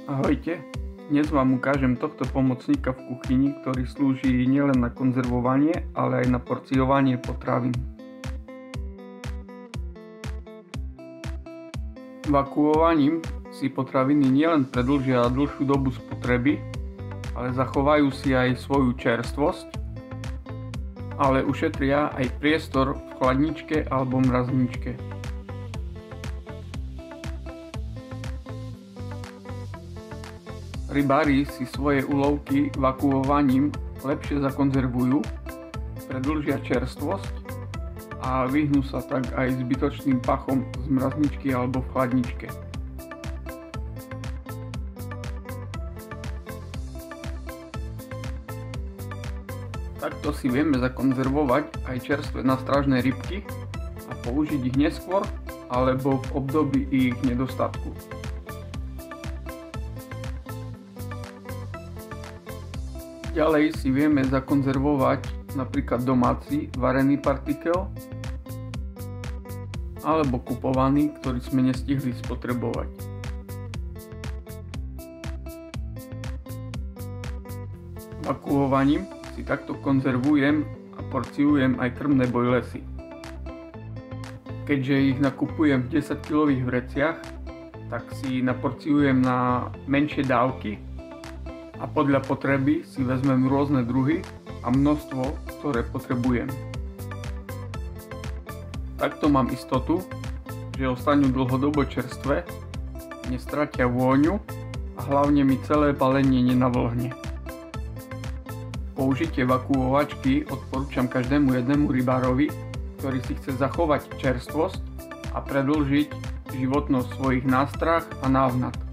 Ahojte, dnes vám ukážem tohto pomocníka v kuchyni, ktorý slúži nielen na konzervovanie, ale aj na porciovanie potravín. Vakuovaním si potraviny nielen predĺžia dlhšiu dobu spotreby, ale zachovajú si aj svoju čerstvosť, ale ušetria aj priestor v chladničke alebo mrazničke. Rybári si svoje úlovky vakuovaním lepšie zakonzervujú, predĺžia čerstvosť a vyhnú sa tak aj zbytočným pachom z mrazničky alebo v chladničke. Takto si vieme zakonzervovať aj čerstvé nastrážne rybky a použiť ich neskôr alebo v období ich nedostatku. Ďalej si vieme zakonzervovať napríklad domáci varený partikel alebo kupovaný, ktorý sme nestihli spotrebovať. Vakuovaním si takto konzervujem a porciujem aj krmné bojlesy. Keďže ich nakupujem v 10-kilových vreciach, tak si naporciujem na menšie dávky a podľa potreby si vezmem rôzne druhy a množstvo, ktoré potrebujem. Takto mám istotu, že ostanú dlhodobo čerstvé, nestratia vôňu a hlavne mi celé balenie nenavlhne. Použitie vakuovačky odporúčam každému jednému rybárovi, ktorý si chce zachovať čerstvosť a predĺžiť životnosť svojich nástrah a návnat.